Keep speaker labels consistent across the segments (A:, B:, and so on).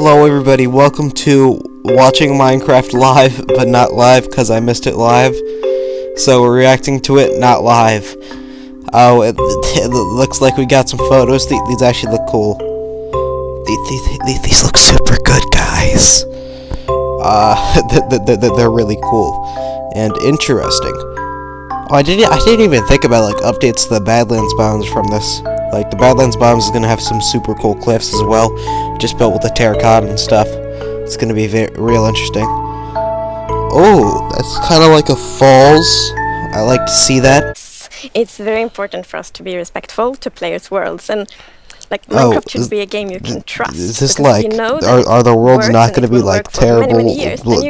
A: Hello everybody, welcome to watching Minecraft live, but not live because I missed it live. So we're reacting to it, not live. Oh, it looks like we got some photos. These actually look cool. These look super good, guys. They're really cool and interesting. Oh, I didn't even think about like updates to the Badlands biomes from this. Like the Badlands biomes is gonna have some super cool cliffs as well, just built with the terracotta and stuff. It's gonna be real interesting. Oh, that's kind of like a falls. I like to see that.
B: It's very important for us to be respectful to players' worlds, and like Minecraft should be a game you can trust.
A: Is this like, are the worlds not going to be like terrible,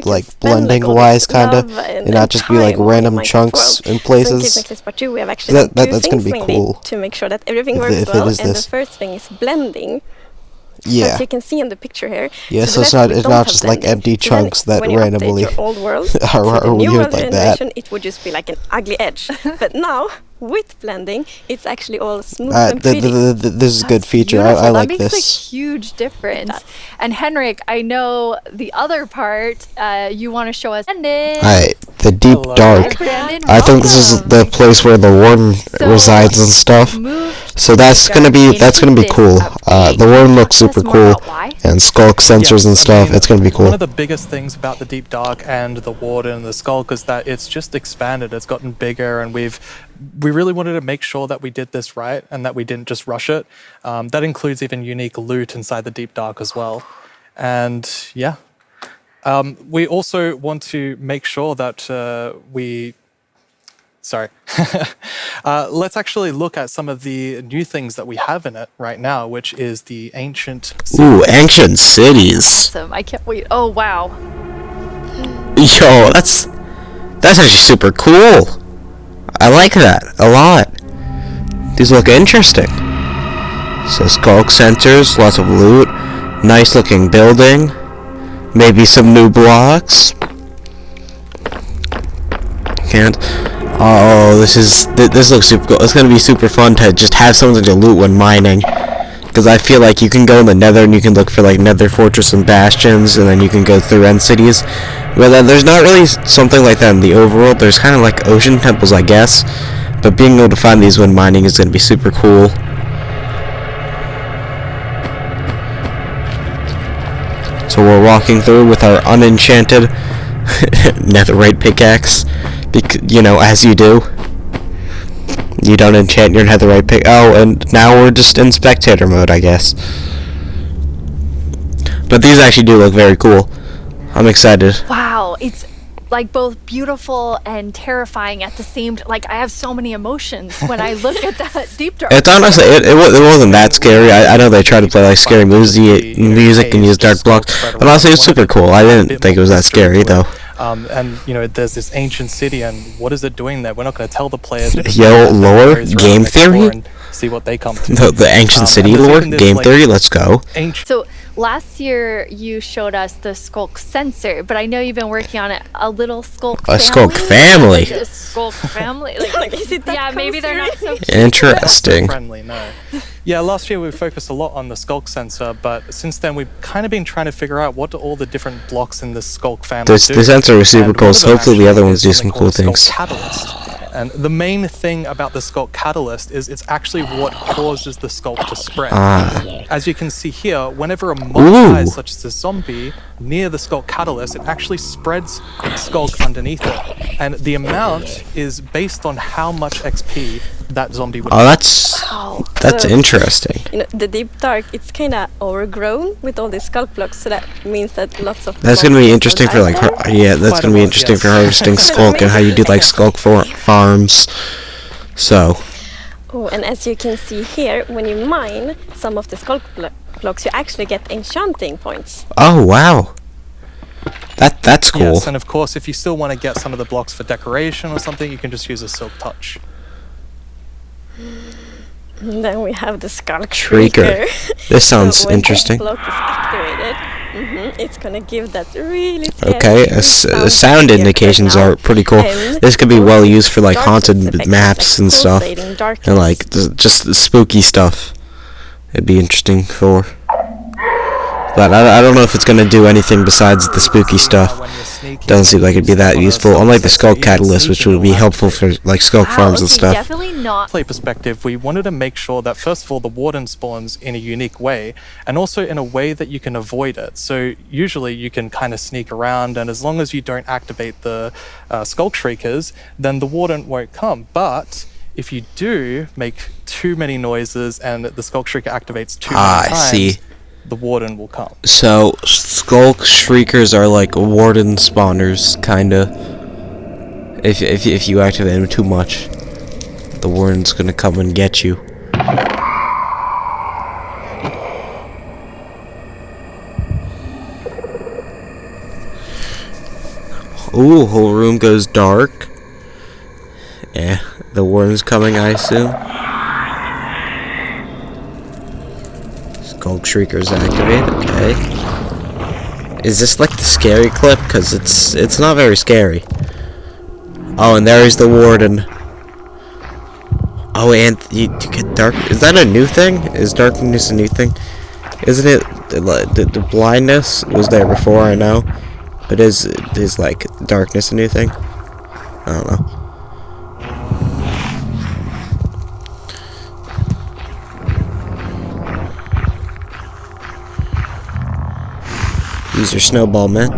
A: like blending wise, kind of, and not just be like random chunks in places?
B: So in Part 2, we have actually
A: that's going to be cool
B: to make sure that everything works well. And the first thing is blending.
A: Yeah.
B: As you can see in the picture here.
A: Yeah, so it's not just like empty chunks that randomly
B: your old world
A: are weird like that.
B: It would just be like an ugly edge. But now, with blending, it's actually all smooth and pretty.
A: This is a good feature. I like this.
C: That makes a huge difference. And Henrik, I know the other part you want to show us.
A: The deep dark. I think this is the place where the warden resides and stuff. So that's gonna be cool. The warden looks super cool, and skulk sensors and stuff. It's gonna be cool.
D: One of the biggest things about the deep dark and the warden and the skulk is that it's just expanded. It's gotten bigger, and we really wanted to make sure that we did this right and that we didn't just rush it. That includes even unique loot inside the deep dark as well. And yeah, we also want to make sure that let's actually look at some of the new things that we have in it right now, which is the ancient cities.
A: Ooh, ancient cities.
C: Awesome. I can't wait. Oh, wow.
A: Yo, that's actually super cool. I like that a lot. These look interesting. So skulk sensors, lots of loot, nice looking building, maybe some new blocks. Oh, this looks super cool. It's gonna be super fun to just have something to loot when mining, because I feel like you can go in the Nether and you can look for like Nether fortress and bastions, and then you can go through end cities. Well, there's not really something like that in the overworld. There's kind of like ocean temples, I guess, but being able to find these when mining is gonna be super cool. So we're walking through with our unenchanted netherite pickaxe. You know, as you do. You don't enchant your netherite pick. Oh, and now we're just in spectator mode, I guess. But these actually do look very cool. I'm excited.
C: Wow, it's like both beautiful and terrifying at the same time. Like, I have so many emotions when I look at that deep dark.
A: It's honestly, it wasn't that scary. I know they try to play like scary music and use dark blocks, but honestly, it's super cool. I didn't think it was that scary though.
D: And you know, there's this ancient city, and what is it doing there? We're not going to tell the players.
A: Yo, lore, game theory.
D: And see what they come to.
A: The ancient city lore, game theory. Let's go.
C: So last year you showed us the skulk sensor, but I know you've been working on it. A little skulk.
A: A skulk family.
C: A skulk family. Yeah, maybe they're not so cute.
A: Interesting.
D: Friendly, no. Yeah, last year we focused a lot on the skulk sensor, but since then we've kind of been trying to figure out what do all the different blocks in this skulk family do.
A: The sensor is super cool, so hopefully the other ones do some cool things.
D: Catalyst. And the main thing about the skulk catalyst is it's actually what causes the skulk to spread. As you can see here, whenever a mob dies, such as a zombie, near the skulk catalyst, it actually spreads skulk underneath it. And the amount is based on how much XP that zombie would have.
A: That's interesting.
B: You know, the deep dark, it's kind of overgrown with all these skulk blocks, so that means that lots of.
A: That's gonna be interesting for like, that's gonna be interesting for harvesting skulk and how you do like skulk farms. So.
B: Oh, and as you can see here, when you mine some of the skulk blocks, you actually get enchanting points.
A: Oh wow. That's cool.
D: Yes, and of course, if you still want to get some of the blocks for decoration or something, you can just use a silk touch.
B: And then we have the skulk shrieker.
A: This sounds
B: so when
A: interesting.
B: Block is activated, it's gonna give that really.
A: Okay, sound indications are pretty cool. This could be well used for like haunted maps and stuff, and like just spooky stuff. It'd be interesting for. But I don't know if it's gonna do anything besides the spooky stuff. Doesn't seem like it'd be that useful, unlike the Skulk Catalyst, which would be helpful for like Skulk farms and stuff.
C: Definitely not.
D: Play perspective, we wanted to make sure that first of all the warden spawns in a unique way, and also in a way that you can avoid it. So usually you can kind of sneak around, and as long as you don't activate the Skulk Shriekers, then the warden won't come. But if you do make too many noises and the Skulk Shrieker activates too many times,
A: see.
D: The warden will come.
A: So Skulk Shriekers are like warden spawners, kinda. If you activate them too much, the warden's gonna come and get you. Ooh, whole room goes dark. Eh, the warden's coming, I assume. Skulk Shrieker's activate, okay. Is this like the scary clip? Cause it's not very scary. Oh, and there is the warden. Oh, and you get dark. Is that a new thing? Is darkness a new thing? Isn't it the blindness was there before? I know, but is like darkness a new thing? I don't know. Use your snowball, man.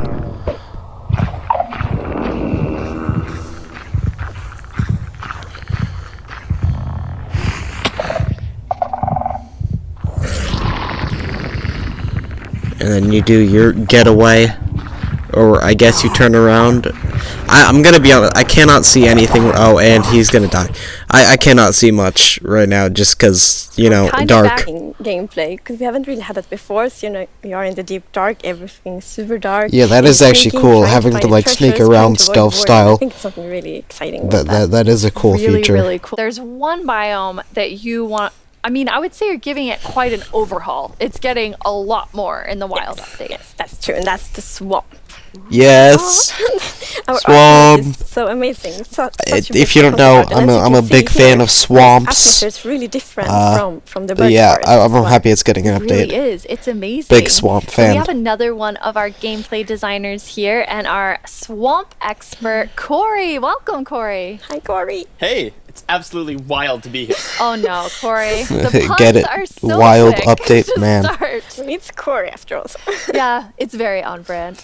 A: And then you do your getaway, or I guess you turn around. I'm gonna be honest, I cannot see anything. Oh, and he's gonna die. I cannot see much right now, just cause, you know,
B: kind
A: dark.
B: of in gameplay, because we haven't really had that before. So, you know, we are in the deep dark, everything's super dark.
A: Yeah, that is actually
B: Sneaking,
A: cool,
B: trying
A: having to
B: find
A: like
B: treasures,
A: sneak
B: trying
A: around
B: to avoid
A: stealth
B: boredom.
A: style.
B: I think it's something really exciting about that.
A: That is a cool
C: Really,
A: feature.
C: really cool. There's one biome that you want. I mean, I would say you're giving it quite an overhaul. It's getting a lot more in the wild update.
B: Yes, that's true, and that's the swamp.
A: Yes.
B: Our
A: Swamp.
B: art is so amazing. Such a
A: If you don't
B: beautiful
A: know,
B: art, and as
A: I'm
B: you
A: a
B: can
A: big
B: see
A: fan
B: here,
A: of swamps.
B: atmosphere is really different from the
A: But
B: bird
A: yeah,
B: forest
A: I'm
B: as well.
A: happy it's getting an
C: It really
A: update.
C: is. It's amazing.
A: Big swamp
C: So
A: fan.
C: we have another one of our gameplay designers here, and our swamp expert, Corey. Welcome, Corey.
B: Hi, Corey.
E: Hey, it's absolutely wild to be here.
C: Oh no, Corey. The puns
A: Get it?
C: are so
A: Wild
C: quick
A: update,
C: to
A: man.
C: start.
B: It's Corey after all.
C: Yeah, it's very on brand.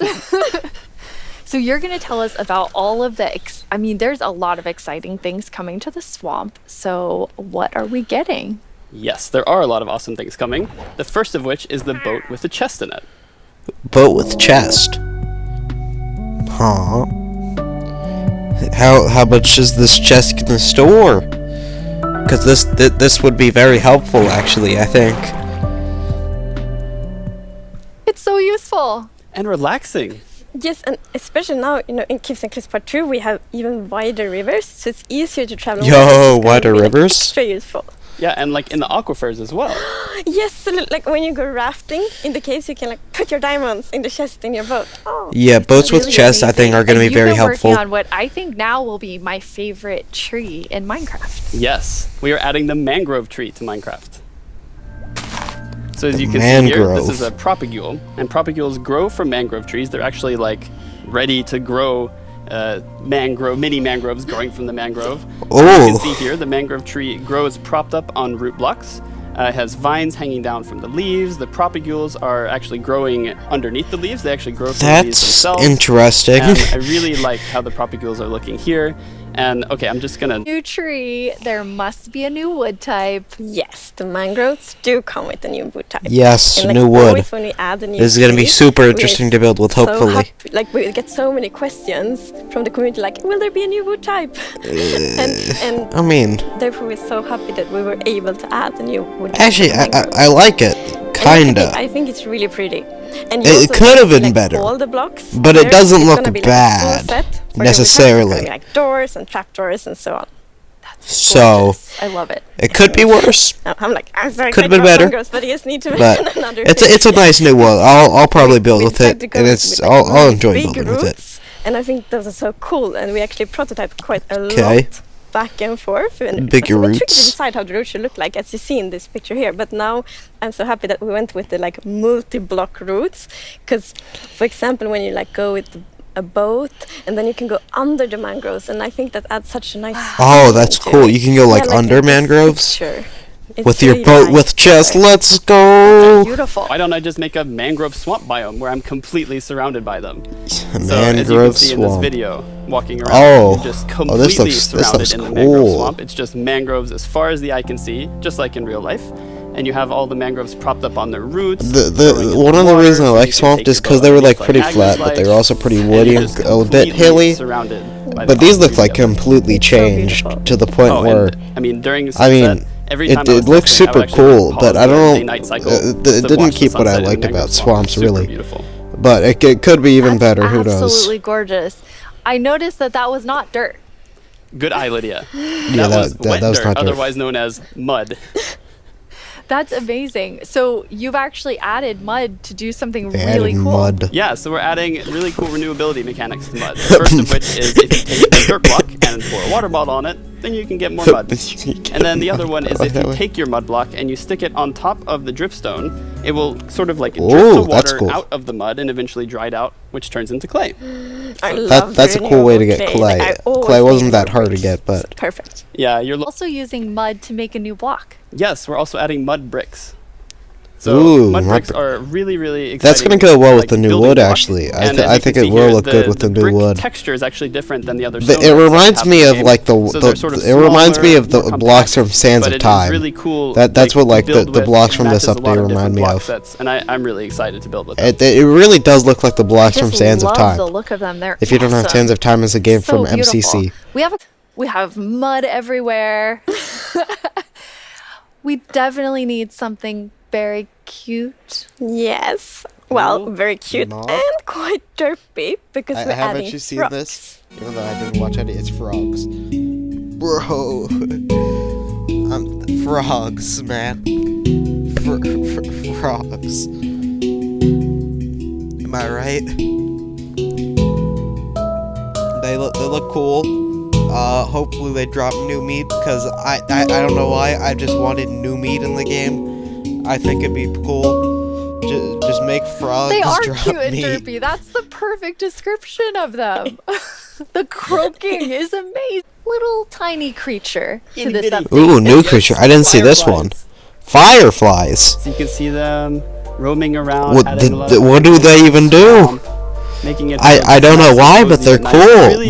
C: So you're going to tell us about all of the, I mean, there's a lot of exciting things coming to the swamp. So what are we getting?
E: Yes, there are a lot of awesome things coming. The first of which is the boat with the chest in it.
A: Boat with chest. Huh. How much is this chest gonna store? Because this would be very helpful, actually, I think.
C: It's so useful.
E: And relaxing.
B: Yes, and especially now, you know, in Caves and Cliffs Part 2, we have even wider rivers, so it's easier to travel.
A: Yo,
B: on. It's gonna
A: wider
B: be, like,
A: rivers?
B: extra useful.
E: Yeah, and like in the aquifers as well.
B: Yes, so like when you go rafting in the caves, you can like put your diamonds in the chest in your boat. Oh,
A: Yeah, boats with
C: Really
A: chests, I think,
C: amazing.
A: are gonna
C: And
A: be very
C: you've been
A: helpful.
C: working on what I think now will be my favorite tree in Minecraft.
E: Yes, we are adding the mangrove tree to Minecraft. So as you can see here,
A: mangrove.
E: this is a propagule, and propagules grow from mangrove trees. They're actually like ready to grow mini mangroves growing from the mangrove. So you
A: Oh.
E: can see here, the mangrove tree grows propped up on root blocks. It has vines hanging down from the leaves. The propagules are actually growing underneath the leaves. They actually grow from the leaves
A: That's
E: themselves.
A: interesting.
E: And I really like how the propagules are looking here. And okay, I'm just gonna...
C: New tree, there must be a new wood type.
B: yes, the mangroves do come with a new wood type.
A: Yes,
B: And, like,
A: new wood.
B: always when we add a new
A: This is gonna be
B: tree,
A: super
B: we
A: interesting
B: are
A: to build with,
B: so
A: hopefully.
B: happy- like we get so many questions from the community, like, will there be a new wood type? and
A: I mean,
B: therefore we're so happy that we were able to add a new wood type.
A: actually,
B: to the mangroves.
A: I like it.
B: And
A: Kinda.
B: I think it's really pretty. And
A: It
B: also
A: could
B: can
A: have
B: see,
A: been
B: like,
A: better,
B: all the blocks
A: but it
B: there,
A: doesn't
B: it's
A: look
B: gonna be, like, a full
A: bad,
B: set, where we have
A: necessarily.
B: gonna be, like doors and trapdoors and so on.
A: So,
C: Gorgeous. I love it.
A: it could be worse,
B: I'm like, I'm sorry,
A: Could have been better,
B: but you just need to
A: but
B: make another
A: it's a nice new one. I'll probably build with
B: decided
A: it,
B: to go
A: and
B: with, like,
A: I'll
B: really
A: enjoy
B: big
A: building with it.
B: roots, and I think those are so cool, and we actually prototyped quite a
A: Okay.
B: lot back and forth. And
A: Bigger
B: it was a bit tricky to
A: roots.
B: decide how the roots should look like, as you see in this picture here. But now I'm so happy that we went with the like multi-block roots, because, for example, when you like go with a boat and then you can go under the mangroves, and I think that adds such a nice.
A: Oh, that's
B: feeling to
A: cool.
B: it.
A: You can go like
B: Yeah,
A: under
B: in this
A: mangroves
B: picture. It's
A: with your
B: really
A: boat
B: nice
A: with chest.
B: color.
A: Let's go.
C: Beautiful.
E: Why don't I just make a mangrove swamp biome where I'm completely surrounded by them? So as you can
A: Mangrove
E: see in this
A: swamp.
E: video, walking around,
A: Oh.
E: you're just
A: Oh,
E: completely
A: this looks
E: surrounded in the mangrove
A: cool.
E: swamp. It's just mangroves as far as the eye can see, just like in real life. And you have all the mangroves propped up on their roots.
A: The one of the reasons I like swamp is because they were like pretty flat, but they were also pretty woody and a bit hilly. But these look like completely changed
B: beautiful.
A: to the point where
E: I mean, during
A: I
E: sunset,
A: mean,
E: every time
A: it looks super cool, but I don't know. It didn't keep what I liked about swamps really.
E: Beautiful.
A: But it could be even
C: That's
A: better. Who knows?
C: absolutely gorgeous. I noticed that that was not dirt.
E: Good eye, Lydia.
A: Yeah,
E: that was
A: that
E: wet
A: was
E: dirt,
A: not dirt.
E: otherwise known as mud.
C: That's amazing. So you've actually added mud to do something
A: They
C: really
A: added
C: cool.
A: mud.
E: Yeah, so we're adding really cool renewability mechanics to mud. The first of which is if you take a dirt block and pour a water bottle on it, then you can get more mud. And then the other one is if you take your mud block and you stick it on top of the dripstone, it will sort of like drip
A: Ooh,
E: the
A: that's
E: water
A: cool.
E: out of the mud and eventually dry it out, which turns into clay.
B: I love
A: That's a cool way to get
B: renewable
A: clay.
B: Like, I always
A: Clay wasn't
B: need
A: that
B: more
A: hard to
B: bricks.
A: get, but
B: It's perfect.
E: Yeah, you're
C: Also using mud to make a new block.
E: yes, we're also adding mud bricks. So
A: Ooh,
E: mud
A: mud
E: bricks
A: br-
E: are really, really exciting.
A: That's gonna go well with the new
E: building
A: wood,
E: block.
A: actually. I
E: And
A: th-
E: as
A: I
E: you
A: think
E: can
A: it
E: see
A: will
E: here,
A: look good with the new
E: brick
A: wood.
E: texture is actually different than the other.
A: It
E: stone bricks that
A: reminds
E: we
A: me
E: have
A: of
E: in
A: like
E: game. So they're sort of
A: it reminds me of the
E: smaller, more
A: blocks
E: compact,
A: from Sands
E: but
A: of
E: it is
A: Time.
E: really cool.
A: That's what like
E: to
A: the
E: build with.
A: blocks
E: It
A: from this
E: matches a lot
A: update
E: of
A: remind
E: different
A: me
E: block
A: of.
E: sets, and I'm really excited to build with them.
A: It really does look like the blocks from
C: Just
A: Sands of
C: love
A: Time.
C: the look of them. They're
A: If you don't have
C: awesome.
A: Sands of Time as a game
C: So
A: from
C: beautiful.
A: MCC.
C: We have mud everywhere. We definitely need something very cute.
B: Yes. Well,
A: Cool.
B: very cute
A: Not.
B: and quite derpy because we're adding frogs.
A: Even though I didn't watch it, it's frogs. Bro. Frogs, man. Frogs. Am I right? They look cool. Hopefully they drop new meat, because I don't know why, I just wanted new meat in the game. I think it'd be cool. Just make frogs
C: They are
A: drop
C: cute and
A: meat.
C: derpy. That's the perfect description of them. The croaking is amazing. Little tiny creature to this
E: Itty-bitty.
C: update.
A: Ooh, new
E: Yes,
A: creature. I didn't see this one.
E: Fireflies.
A: Fireflies.
E: So you can see them roaming around.
A: What
E: adding a lot of
A: what do they even do?
E: swamp, making it
A: I don't know
E: nice
A: why,
E: and
A: but
E: cozy
A: they're
E: at night.
A: cool.
E: Really,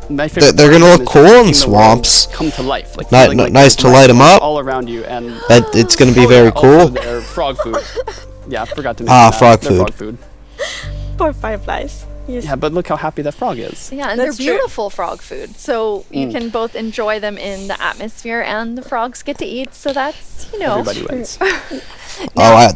E: my favorite
A: they're
E: part
A: gonna
E: of
A: look
E: them is
A: cool in
E: just seeing the world
A: swamps.
E: Come to life, like
A: Ni-
E: feeling like
A: nice
E: there's
A: to light 'em
E: life
A: up.
E: all around you, and
A: That it's gonna be
E: oh,
A: very
E: yeah,
A: cool.
E: Also their frog food. Yeah, I forgot to mention
A: Ah,
E: that.
A: frog
E: Their
A: food.
E: frog food.
B: Poor fireflies. Yes.
E: Yeah, but look how happy that frog is.
C: Yeah, and
B: That's
C: they're
B: true.
C: beautiful frog food. So you can both enjoy them in the atmosphere and the frogs get to eat. So that's,
E: Everybody wins.
A: I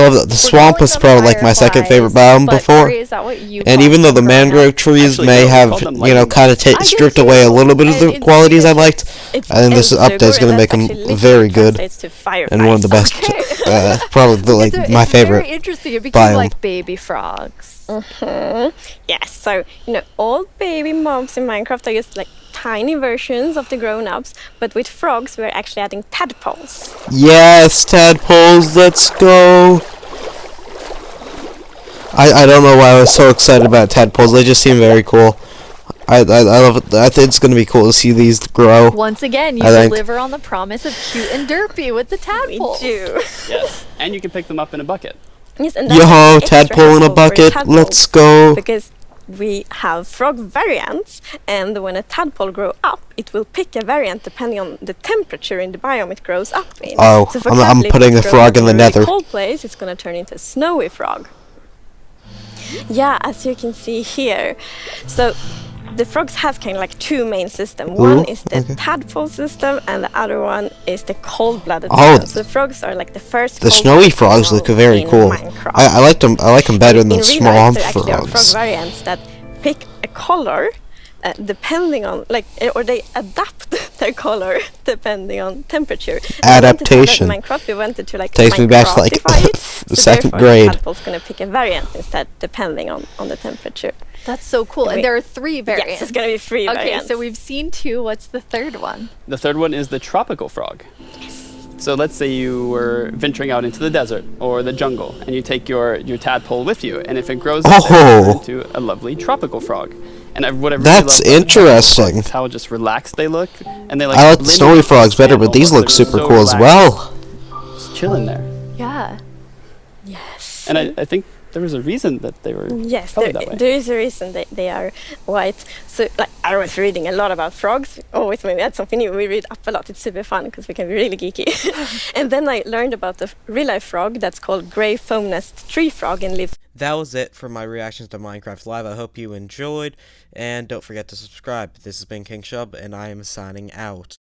A: love that. The swamp was probably like my second favorite biome before.
C: Is that what you
A: And
C: call
A: even though the
C: them growing
A: mangrove
C: up?
A: trees
E: Actually,
A: may
E: no, we
A: have,
E: call them
A: you know,
E: lightning
A: kind of
C: I do
A: stripped away a
C: too.
A: little bit of
C: And
A: the
C: in
A: qualities I
C: Swedish,
A: liked,
B: It's
A: I think this
B: Elsugur,
A: update's gonna
B: and
A: make
B: that's
A: them
B: actually
A: very
B: literally
A: good
B: translates to fireflies.
A: and one of the best.
C: Okay.
A: Probably like
C: It's
A: my
C: it's
A: favorite.
C: Very interesting. It became
A: biome.
C: like baby frogs.
B: Yes, so all baby mobs in Minecraft are just like tiny versions of the grown-ups, but with frogs we're actually adding tadpoles.
A: Yes, tadpoles, let's go. I don't know why I was so excited about tadpoles. They just seem very cool. I love it. I think it's gonna be cool to see these grow.
C: Once again, you
A: I think-
C: deliver on the promise of cute and derpy with the
B: We
C: tadpoles.
B: do.
E: Yes, and you can pick them up in a bucket.
B: Yes, and that's
A: Yo,
B: extra
A: tadpole in a
B: helpful for
A: bucket.
B: tadpoles,
A: Let's go.
B: because we have frog variants, and when a tadpole grows up, it will pick a variant depending on the temperature in the biome it grows up in.
A: Oh,
B: so for
A: I'm
B: example, if
A: putting
B: it
A: a
B: grows
A: frog
B: up
A: in the
B: a really
A: nether.
B: cold place, it's going to turn into a snowy frog. Yeah, as you can see here. So the frogs have kind of like two main systems. One is the tadpole system, and the other one is the cold-blooded
A: Oh,
B: system. So the frogs are like the first.
A: The snowy frogs look very
B: in
A: cool.
B: Minecraft.
A: I liked them. I like them better than
B: In
A: the
B: real life,
A: swamp
B: there actually are frog
A: frogs.
B: variants that pick a color depending on or they adapt their color depending on temperature.
A: Adaptation.
B: In Minecraft, we wanted to
A: Takes me back to like the second grade.
B: The tadpole's going to pick a variant instead, depending on the temperature.
C: That's so cool. And there are 3 variants.
B: Yes, it's going to be 3 variants.
C: Okay, so we've seen 2. What's the third one?
E: The third one is the tropical frog. So let's say you were venturing out into the desert or the jungle, and you take your tadpole with you, and if it grows up, it turns into a lovely tropical frog. And whatever
A: That's interesting.
E: is how just relaxed they look, and they
A: I like the snowy frogs better, but these look super cool as well.
E: Just chilling there.
C: Yeah.
B: Yes.
E: And I think there was a reason that they were colored that way.
B: There is a reason they are white. So like I was reading a lot about frogs. Always when we had something new, we read up a lot. It's super fun because we can be really geeky. And then I learned about the real life frog that's called grey foam nest tree frog and lives.
A: That was it for my reactions to Minecraft Live. I hope you enjoyed, and don't forget to subscribe. This has been King Shub, and I am signing out.